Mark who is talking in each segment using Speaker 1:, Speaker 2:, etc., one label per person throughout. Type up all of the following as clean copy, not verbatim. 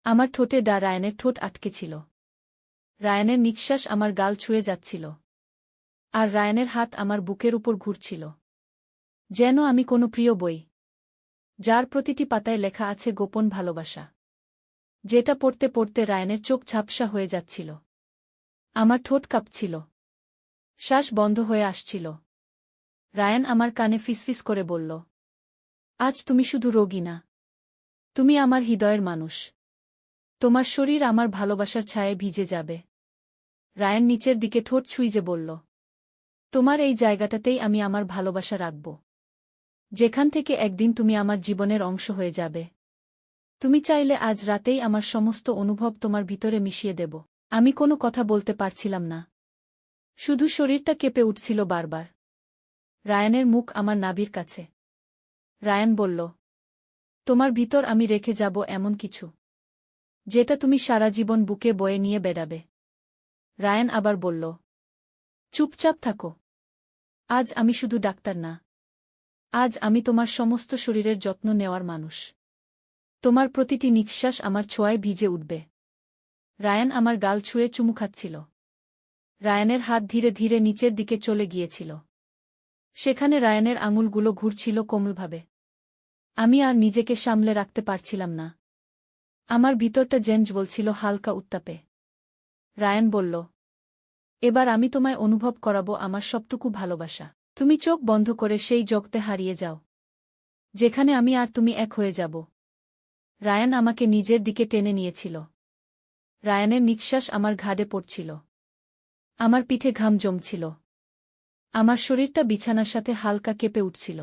Speaker 1: আমার ঠোঁটে রায়ানের ঠোঁট আটকে ছিল। রায়ানের নিঃশ্বাস আমার গাল ছুঁয়ে যাচ্ছিল। আর রায়ানের হাত আমার বুকের উপর ঘুরছিল। যেন আমি কোনো প্রিয় বই, যার প্রতিটি পাতায় লেখা আছে গোপন ভালোবাসা, যেটা পড়তে পড়তে রায়ানের চোখ ঝাপসা হয়ে যাচ্ছিল। আমার ঠোঁট কাঁপছিল, শ্বাস বন্ধ হয়ে আসছিল। রায়ান আমার কানে ফিসফিস করে বলল, আজ তুমি শুধু রোগী না, তুমি আমার হৃদয়ের মানুষ। তোমার শরীর আমার ভালোবাসার ছায়ায় ভিজে যাবে। রায়ান নিচের দিকে ঠোঁট ছুঁইজে বলল, তোমার এই জায়গাটাতেই আমি আমার ভালোবাসা রাখব, যেখান থেকে একদিন তুমি আমার জীবনের অংশ হয়ে যাবে। তুমি চাইলে আজ রাতেই আমার সমস্ত অনুভব তোমার ভিতরে মিশিয়ে দেব। আমি কোনো কথা বলতে পারছিলাম না, শুধু শরীরটা কেঁপে উঠছিল বারবার। রায়ানের মুখ আমার নাভির কাছে। রায়ান বলল, তোমার ভিতর আমি রেখে যাব এমন কিছু, যেটা তুমি সারা জীবন বুকে বয়ে নিয়ে বেড়াবে। রায়ান আবার বলল, চুপচাপ থাকো। আজ আমি শুধু ডাক্তার না, আজ আমি তোমার সমস্ত শরীরের যত্ন নেওয়ার মানুষ। তোমার প্রতিটি নিঃশ্বাস আমার ছোঁয়ায় ভিজে উঠবে। রায়ান আমার গাল ছুঁয়ে চুমু খাচ্ছিল। রায়ানের হাত ধীরে ধীরে নিচের দিকে চলে গিয়েছিল। সেখানে রায়ানের আঙুলগুলো ঘুরছিল কোমলভাবে। আমি আর নিজেকে সামলে রাখতে পারছিলাম না। আমার ভিতরটা যেন জ্বলছিল হালকা উত্তাপে। রায়ান বলল, এবার আমি তোমায় অনুভব করাবো আমার সবটুকু ভালোবাসা। তুমি চোখ বন্ধ করে সেই জগতে হারিয়ে যাও, যেখানে আমি আর তুমি এক হয়ে যাব। রায়ান আমাকে নিজের দিকে টেনে নিয়েছিল। রায়ানের নিঃশ্বাস আমার ঘাড়ে পড়ছিল। আমার পিঠে ঘাম জমছিল। আমার শরীরটা বিছানার সাথে হালকা কেঁপে উঠছিল।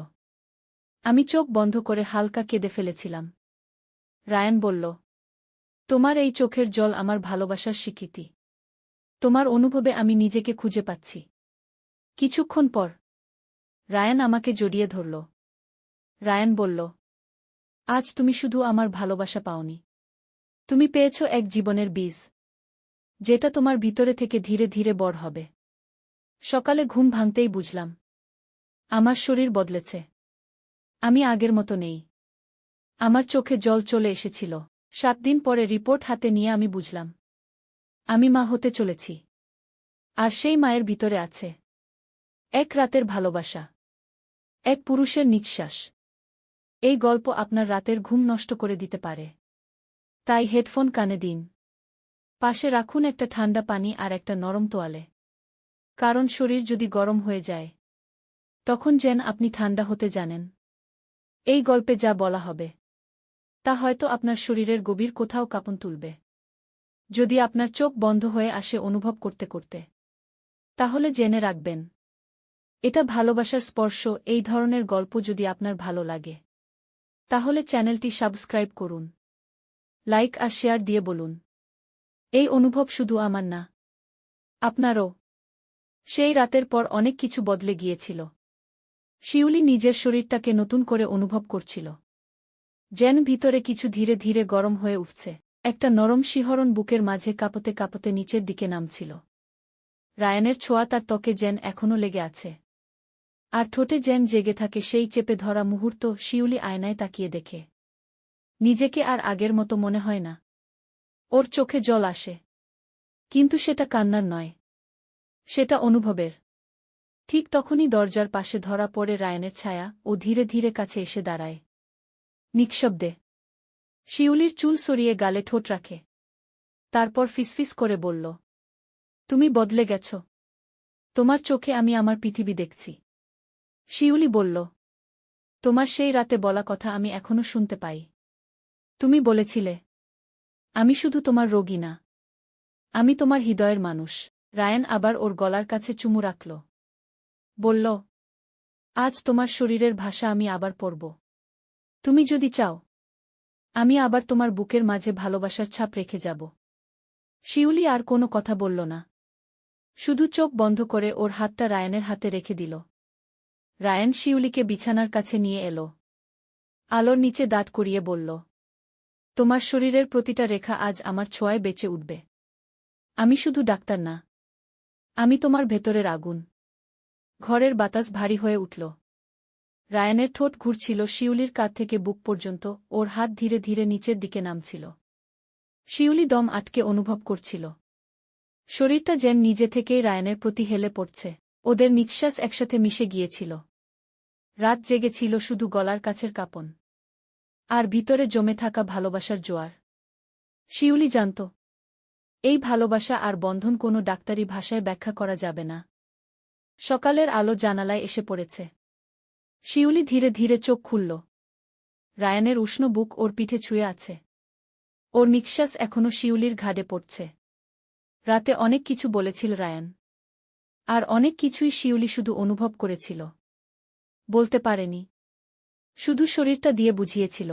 Speaker 1: আমি চোখ বন্ধ করে হালকা কেঁদে ফেলেছিলাম। রায়ান বলল, তোমার এই চোখের জল আমার ভালোবাসার স্বীকৃতি। তোমার অনুভবে আমি নিজেকে খুঁজে পাচ্ছি। কিছুক্ষণ পর রায়ান আমাকে জড়িয়ে ধরল। রায়ান বলল, আজ তুমি শুধু আমার ভালোবাসা পাওনি, তুমি পেয়েছ এক জীবনের বীজ, যেটা তোমার ভিতরে থেকে ধীরে ধীরে বড় হবে। সকালে ঘুম ভাঙতেই বুঝলাম, আমার শরীর বদলেছে। আমি আগের মতো নেই। আমার চোখে জল চলে এসেছিল। 7 দিন পরে রিপোর্ট হাতে নিয়ে আমি বুঝলাম, আমি মা হতে চলেছি। আর সেই মায়ের ভিতরে আছে এক রাতের ভালোবাসা, এক পুরুষের নিঃশ্বাস। এই গল্প আপনার রাতের ঘুম নষ্ট করে দিতে পারে। তাই হেডফোন কানে দিন। পাশে রাখুন একটা ঠান্ডা পানি আর একটা নরম তোয়ালে। কারণ শরীর যদি গরম হয়ে যায়, তখন যেন আপনি ঠান্ডা হতে জানেন। এই গল্পে যা বলা হবে, তা হয়তো আপনার শরীরের গভীর কোথাও কাঁপন তুলবে। যদি আপনার চোখ বন্ধ হয়ে আসে অনুভব করতে করতে, তাহলে জেনে রাখবেন, এটা ভালোবাসার স্পর্শ। এই ধরনের গল্প যদি আপনার ভালো লাগে, তাহলে চ্যানেলটি সাবস্ক্রাইব করুন, লাইক আর শেয়ার দিয়ে বলুন, এই অনুভব শুধু আমার না, আপনারও। সেই রাতের পর অনেক কিছু বদলে গিয়েছিল। শিউলি নিজের শরীরটাকে নতুন করে অনুভব করছিল। যেন ভিতরে কিছু ধীরে ধীরে গরম হয়ে উঠছে। একটা নরম শিহরণ বুকের মাঝে কাঁপতে কাঁপতে নিচের দিকে নামছিল। রায়ানের ছোঁয়া তার ত্বকে যেন এখনও লেগে আছে। আর ঠোঁটে যেন জেগে থাকে সেই চেপে ধরা মুহূর্ত। শিউলি আয়নায় তাকিয়ে দেখে, নিজেকে আর আগের মতো মনে হয় না। ওর চোখে জল আসে, কিন্তু সেটা কান্নার নয়, সেটা অনুভবের। ঠিক তখনই দরজার পাশে ধরা পড়ে রায়ানের ছায়া। ও ধীরে ধীরে কাছে এসে দাঁড়ায়, নিঃশব্দে। শিউলির চুল সরিয়ে গালে ঠোঁট রাখে। তারপর ফিসফিস করে বলল, তুমি বদলে গেছ। তোমার চোখে আমি আমার পৃথিবী দেখছি। শিউলি বলল, তোমার সেই রাতে বলা কথা আমি এখনো শুনতে পাই। তুমি বলেছিলে, আমি শুধু তোমার রোগী না, আমি তোমার হৃদয়ের মানুষ। রায়ান আবার ওর গলার কাছে চুমু রাখল। বলল, আজ তোমার শরীরের ভাষা আমি আবার পড়ব। তুমি যদি চাও, আমি আবার তোমার বুকের মাঝে ভালোবাসার ছাপ রেখে যাব। শিউলি আর কোনো কথা বলল না, শুধু চোখ বন্ধ করে ওর হাতটা রায়ানের হাতে রেখে দিল। রায়ান শিউলিকে বিছানার কাছে নিয়ে এলো। আলোর নিচে দাঁড় করিয়ে বলল, তোমার শরীরের প্রতিটা রেখা আজ আমার ছোঁয়ায় বেঁচে উঠবে। আমি শুধু ডাক্তার না, আমি তোমার ভেতরের আগুন। ঘরের বাতাস ভারী হয়ে উঠল। রায়ানের ঠোঁট ঘুরছিল শিউলির কাঁধ থেকে বুক পর্যন্ত। ওর হাত ধীরে ধীরে নিচের দিকে নামছিল। শিউলি দম আটকে অনুভব করছিল। শরীরটা যেন নিজে থেকেই রায়ানের প্রতি হেলে পড়ছে। ওদের নিঃশ্বাস একসাথে মিশে গিয়েছিল। রাত জেগেছিল শুধু গলার কাছের কাঁপন আর ভিতরে জমে থাকা ভালোবাসার জোয়ার। শিউলি জানত, এই ভালোবাসা আর বন্ধন কোনো ডাক্তারি ভাষায় ব্যাখ্যা করা যাবে না। সকালের আলো জানালায় এসে পড়েছে। শিউলি ধীরে ধীরে চোখ খুলল। রায়ানের উষ্ণ বুক ওর পিঠে ছুঁয়ে আছে। ওর নিঃশ্বাস এখনো শিউলির ঘাড়ে পড়ছে। রাতে অনেক কিছু বলেছিল রায়ান। আর অনেক কিছুই শিউলি শুধু অনুভব করেছিল, বলতে পারেনি। শুধু শরীরটা দিয়ে বুঝিয়েছিল।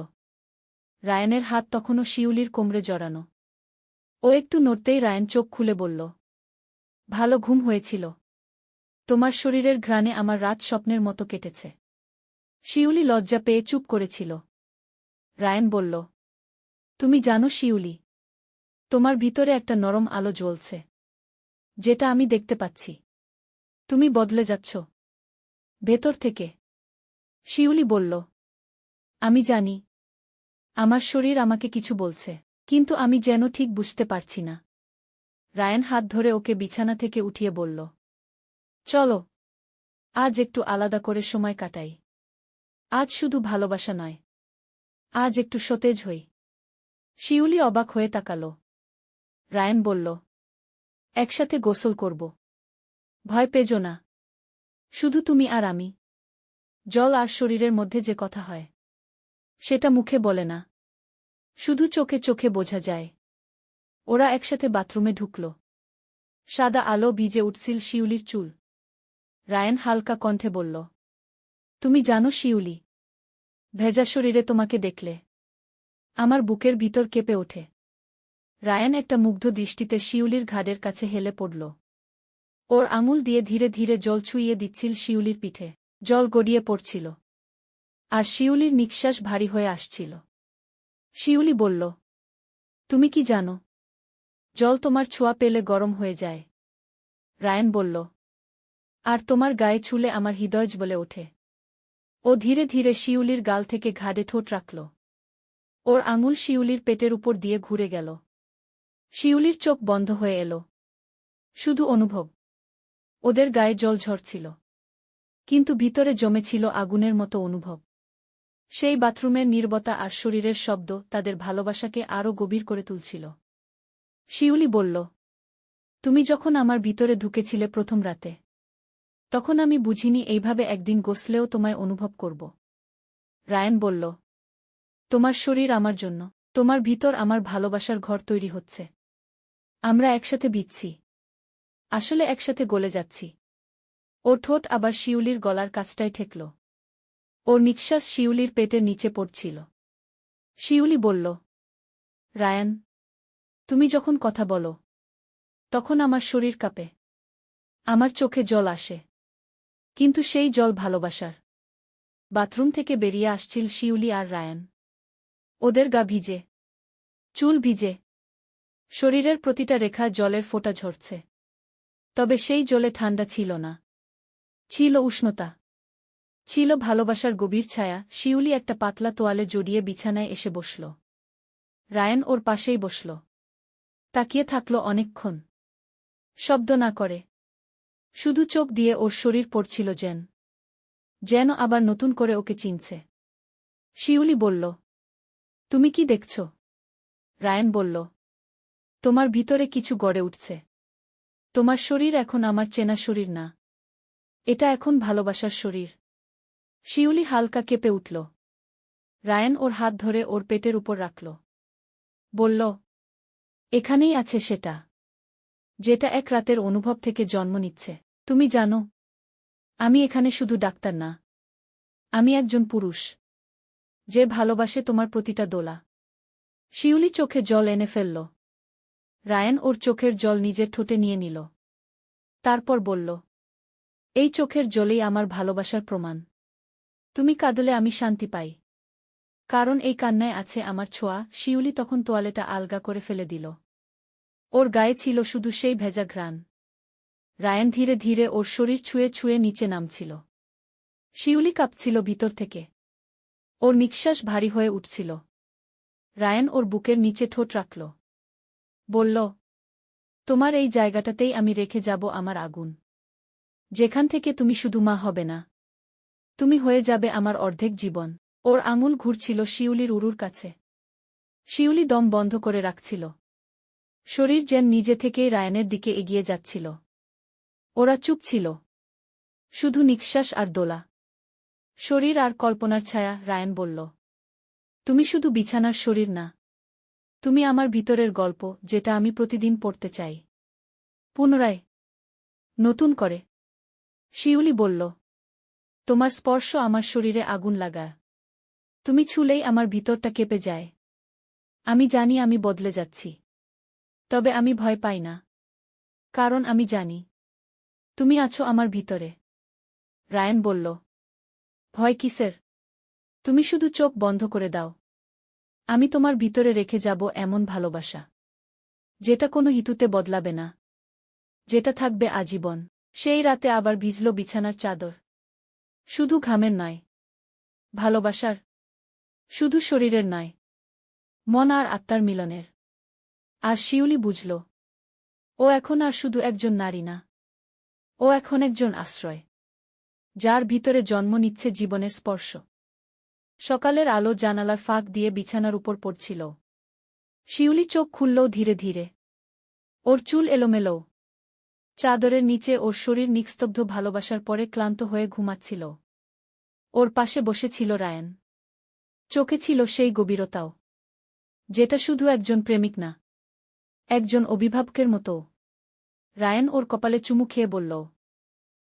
Speaker 1: রায়ানের হাত তখনও শিউলির কোমরে জড়ানো। ও একটু নড়তেই রায়ান চোখ খুলে বলল, ভালো ঘুম হয়েছিল? তোমার শরীরের ঘ্রাণে আমার রাত স্বপ্নের মতো কেটেছে। শিউলি লজ্জা পেয়ে চুপ করেছিল। রায়ান বলল, তুমি জানো শিউলি, তোমার ভিতরে একটা নরম আলো জ্বলছে, যেটা আমি দেখতে পাচ্ছি। তুমি বদলে যাচ্ছ ভেতর থেকে। শিউলি বলল, আমি জানি। আমার শরীর আমাকে কিছু বলছে, কিন্তু আমি যেন ঠিক বুঝতে পারছি না। রায়ান হাত ধরে ওকে বিছানা থেকে উঠিয়ে বলল, চলো, আজ একটু আলাদা করে সময় কাটাই। আজ শুধু ভালোবাসা নয়, আজ একটু সতেজ হই। শিউলি অবাক হয়ে তাকাল। রায়ান বলল, একসাথে গোসল করব। ভয় পেজো না, শুধু তুমি আর আমি। জল আর শরীরের মধ্যে যে কথা হয়, সেটা মুখে বলে না, শুধু চোখে চোখে বোঝা যায়। ওরা একসাথে বাথরুমে ঢুকল। সাদা আলো ভিজে উঠছিল শিউলির চুল। রায়ান হালকা কণ্ঠে বলল, তুমি জানো শিউলি, ভেজা শরীরে তোমাকে দেখলে আমার বুকের ভিতর কেঁপে ওঠে। রায়ান একটা মুগ্ধ দৃষ্টিতে শিউলির ঘাড়ের কাছে হেলে পড়ল। ওর আঙুল দিয়ে ধীরে ধীরে জল ছুঁইয়ে দিচ্ছিল শিউলির পিঠে। জল গড়িয়ে পড়ছিল, আর শিউলির নিঃশ্বাস ভারী হয়ে আসছিল। শিউলি বলল, তুমি কি জানো, জল তোমার ছোঁয়া পেলে গরম হয়ে যায়। রায়ান বলল, আর তোমার গায়ে ছুলে আমার হৃদয় জ্বলে ওঠে। ও ধীরে ধীরে শিউলির গাল থেকে ঘাড়ে ঠোঁট রাখল। ওর আঙুল শিউলির পেটের উপর দিয়ে ঘুরে গেল। শিউলির চোখ বন্ধ হয়ে এল। শুধু অনুভব, ওদের গায়ে জল ঝরছিল, কিন্তু ভিতরে জমেছিল আগুনের মতো অনুভব। সেই বাথরুমের নীরবতা আর শরীরের শব্দ তাদের ভালোবাসাকে আরও গভীর করে তুলছিল। শিউলি বলল, তুমি যখন আমার ভিতরে ঢুকেছিলে প্রথম রাতে, তখন আমি বুঝিনি এইভাবে একদিন গোসলেও তোমায় অনুভব করব। রায়ান বলল, তোমার শরীর আমার জন্য, তোমার ভিতর আমার ভালোবাসার ঘর তৈরি হচ্ছে। আমরা একসাথে বিচ্ছি, আসলে একসাথে গলে যাচ্ছি। ওর ঠোঁট আবার শিউলির গলার কাছটায় ঠেকল। ওর নিঃশ্বাস শিউলির পেটের নিচে পড়ছিল। শিউলি বলল, রায়ান, তুমি যখন কথা বলো, তখন আমার শরীর কাঁপে, আমার চোখে জল আসে। কিন্তু সেই জল ভালোবাসার। বাথরুম থেকে বেরিয়ে আসছিল শিউলি আর রায়ান। ওদের গা ভিজে, চুল ভিজে, শরীরের প্রতিটা রেখা জলের ফোঁটা ঝরছে। তবে সেই জলে ঠান্ডা ছিল না, ছিল উষ্ণতা, ছিল ভালোবাসার গভীর ছায়া। শিউলি একটা পাতলা তোয়ালে জড়িয়ে বিছানায় এসে বসল। রায়ান ওর পাশেই বসল। তাকিয়ে থাকল অনেকক্ষণ, শব্দ না করে, শুধু চোখ দিয়ে ওর শরীর পড়ছিল যেন আবার নতুন করে ওকে চিনছে। শিউলি বলল, তুমি কি দেখছ? রায়ান বলল, তোমার ভিতরে কিছু গড়ে উঠছে। তোমার শরীর এখন আমার চেনা শরীর না, এটা এখন ভালোবাসার শরীর। শিউলি হালকা কেঁপে উঠল। রায়ান ওর হাত ধরে ওর পেটের উপর রাখল। বলল, এখানেই আছে সেটা, যেটা এক রাতের অনুভব থেকে জন্ম নিচ্ছে। তুমি জানো, আমি এখানে শুধু ডাক্তার না, আমি একজন পুরুষ, যে ভালোবাসে তোমার প্রতিটা দোলা। শিউলি চোখে জল এনে ফেলল। রায়ান ওর চোখের জল নিজের ঠোঁটে নিয়ে নিল। তারপর বলল, এই চোখের জলেই আমার ভালোবাসার প্রমাণ। তুমি কাঁদলে আমি শান্তি পাই, কারণ এই কান্নায় আছে আমার ছোঁয়া। শিউলি তখন তোয়ালেটা আলগা করে ফেলে দিল। ওর গায়ে ছিল শুধু সেই ভেজা ঘ্রাণ। রায়ান ধীরে ধীরে ওর শরীর ছুঁয়ে ছুঁয়ে নিচে নামছিল। শিউলি কাঁপছিল ভিতর থেকে। ওর নিঃশ্বাস ভারী হয়ে উঠছিল। রায়ান ওর বুকের নিচে ঠোঁট রাখল। বলল, তোমার এই জায়গাটাতেই আমি রেখে যাব আমার আগুন। যেখান থেকে তুমি শুধু মা হবে না, তুমি হয়ে যাবে আমার অর্ধেক জীবন। ওর আঙুল ঘুরছিল শিউলির উরুর কাছে। শিউলি দম বন্ধ করে রাখছিল। শরীর যেন নিজে থেকেই রায়ানের দিকে এগিয়ে যাচ্ছিল। ওরা চুপ ছিল, শুধু নিঃশ্বাস আর দোলা। শরীর আর কল্পনার ছায়া। রায়ান বলল, তুমি শুধু বিছানার শরীর না, তুমি আমার ভিতরের গল্প, যেটা আমি প্রতিদিন পড়তে চাই। পুনরায়, নতুন করে। শিউলি বলল, তোমার স্পর্শ আমার শরীরে আগুন লাগায়। তুমি ছুলেই আমার ভিতরটা কেঁপে যায়। আমি জানি আমি বদলে যাচ্ছি, তবে আমি ভয় পাই না, কারণ আমি জানি তুমি আছো আমার ভিতরে। রায়ান বলল, ভয় কিসের? তুমি শুধু চোখ বন্ধ করে দাও। আমি তোমার ভিতরে রেখে যাব এমন ভালোবাসা, যেটা কোনো হিতুতে বদলাবে না, যেটা থাকবে আজীবন। সেই রাতে আবার ভিজল বিছানার চাদর। শুধু ঘামের নয়, ভালোবাসার। শুধু শরীরের নয়, মন আর আত্মার মিলনের। আর শিউলি বুঝল, ও এখন আর শুধু একজন নারী না, ও এখন একজন আশ্রয়, যার ভিতরে জন্ম নিচ্ছে জীবনের স্পর্শ। সকালের আলো জানালার ফাঁক দিয়ে বিছানার উপর পড়ছিল। শিউলি চোখ খুলল ধীরে ধীরে। ওর চুল এলোমেলো, চাদরের নিচে ওর শরীর নিস্তব্ধ ভালোবাসার পরে ক্লান্ত হয়ে ঘুমাচ্ছিল। ওর পাশে বসেছিল রায়ান। চোখে ছিল সেই গভীরতাও, যেটা শুধু একজন প্রেমিক না, একজন অভিভাবকের মতো। রায়ান ওর কপালে চুমু খেয়ে বলল,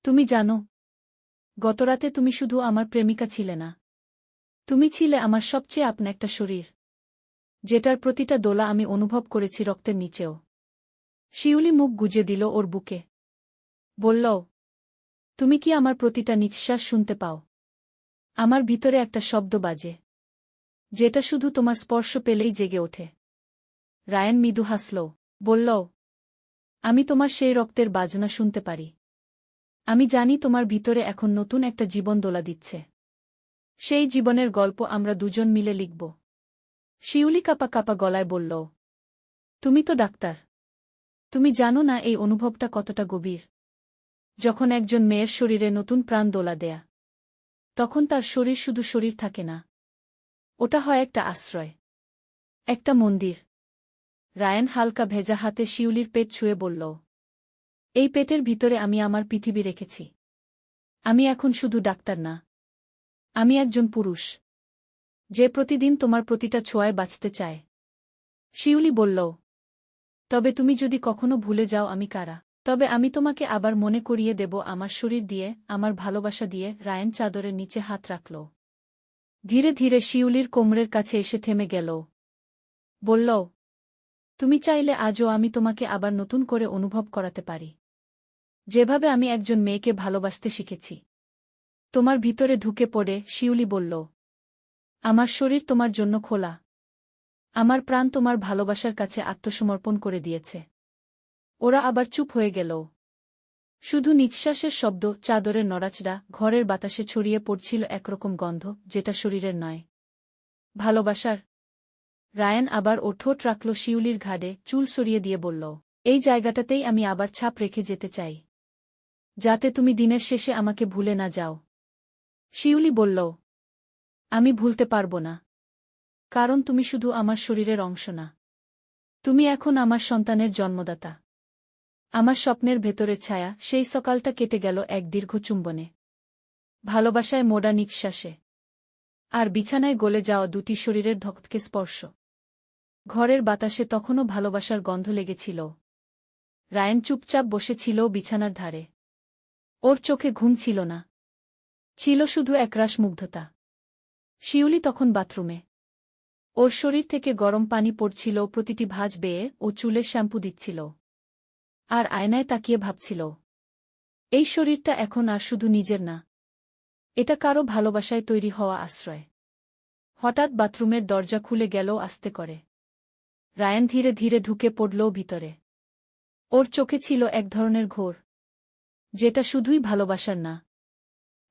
Speaker 1: তুমি জানো, গতরাতে তুমি শুধু আমার প্রেমিকা ছিলে না, তুমি ছিলে আমার সবচেয়ে আপনা একটা শরীর, যেটার প্রতিটা দোলা আমি অনুভব করেছি রক্তের নিচেও। শিউলি মুখ গুজে দিল ওর বুকে। বলল, তুমি কি আমার প্রতিটা নিঃশ্বাস শুনতে পাও? আমার ভিতরে একটা শব্দ বাজে, যেটা শুধু তোমার স্পর্শ পেলেই জেগে ওঠে। রায়ান মৃদু হাসল, বলল, আমি তোমার সেই রক্তের বাজনা শুনতে পারি। আমি জানি তোমার ভিতরে এখন নতুন একটা জীবন দোলা দিচ্ছে। সেই জীবনের গল্প আমরা দুজন মিলে লিখব। শিউলি কাঁপা কাঁপা গলায় বলল, তুমি তো ডাক্তার, তুমি জানো না এই অনুভবটা কতটা গভীর। যখন একজন মেয়ের শরীরে নতুন প্রাণ দোলা দেয়া, তখন তার শরীর শুধু শরীর থাকে না, ওটা হয় একটা আশ্রয়, একটা মন্দির। রায়ান হালকা ভেজা হাতে শিউলির পেট ছুঁয়ে বলল, এই পেটের ভিতরে আমি আমার পৃথিবী রেখেছি। আমি এখন শুধু ডাক্তার না, আমি একজন পুরুষ, যে প্রতিদিন তোমার প্রতিটা ছোঁয়ায় বাঁচতে চায়। শিউলি বলল, তবে তুমি যদি কখনো ভুলে যাও আমি কারা, তবে আমি তোমাকে আবার মনে করিয়ে দেব আমার শরীর দিয়ে, আমার ভালোবাসা দিয়ে। রায়ান চাদরের নিচে হাত রাখল। ধীরে ধীরে শিউলির কোমরের কাছে এসে থেমে গেল। বলল, তুমি চাইলে আজও আমি তোমাকে আবার নতুন করে অনুভব করাতে পারি, যেভাবে আমি একজন মেয়েকে ভালোবাসতে শিখেছি। তোমার ভিতরে ঢুকে পড়ে। শিউলি বলল, আমার শরীর তোমার জন্য খোলা, আমার প্রাণ তোমার ভালোবাসার কাছে আত্মসমর্পণ করে দিয়েছে। ওরা আবার চুপ হয়ে গেল। শুধু নিঃশ্বাসের শব্দ, চাদরের নড়াচড়া, ঘরের বাতাসে ছড়িয়ে পড়ছিল একরকম গন্ধ, যেটা শরীরের নয়, ভালোবাসার। রায়ান আবার ও ঠোঁট রাখল শিউলির ঘাড়ে, চুল সরিয়ে দিয়ে বলল, এই জায়গাটাতেই আমি আবার ছাপ রেখে যেতে চাই, যাতে তুমি দিনের শেষে আমাকে ভুলে না যাও। শিউলি বলল, আমি ভুলতে পারব না, কারণ তুমি শুধু আমার শরীরের অংশ না, তুমি এখন আমার সন্তানের জন্মদাতা, আমার স্বপ্নের ভেতরের ছায়া। সেই সকালটা কেটে গেল এক দীর্ঘ চুম্বনে, ভালোবাসায় মোড়া নিঃশ্বাসে, আর বিছানায় গলে যাওয়া দুটি শরীরের ধকধকে স্পর্শ। ঘরের বাতাসে তখনও ভালোবাসার গন্ধ লেগেছিল। রায়ান চুপচাপ বসেছিল বিছানার ধারে। ওর চোখে ঘুম ছিল না, ছিল শুধু একরাশ মুগ্ধতা। শিউলি তখন বাথরুমে। ওর শরীর থেকে গরম পানি পড়ছিল প্রতিটি ভাঁজ বেয়ে, ও চুলে শ্যাম্পু দিচ্ছিল, আর আয়নায় তাকিয়ে ভাবছিল, এই শরীরটা এখন আর শুধু নিজের না, এটা কারো ভালোবাসায় তৈরি হওয়া আশ্রয়। হঠাৎ বাথরুমের দরজা খুলে গেল আস্তে করে। রায়ান ধীরে ধীরে ঢুকে পড়ল ভিতরে। ওর চোখে ছিল এক ধরনের ঘোর, যেটা শুধুই ভালোবাসার না,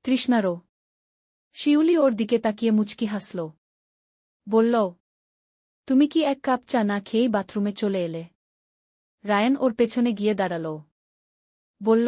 Speaker 1: তৃষ্ণারও। শিউলি ওর দিকে তাকিয়ে মুচকি হাসল। বলল, তুমি কি এক কাপ চা না খেয়েই বাথরুমে চলে এলে? রায়ান ওর পেছনে গিয়ে দাঁড়াল। বলল,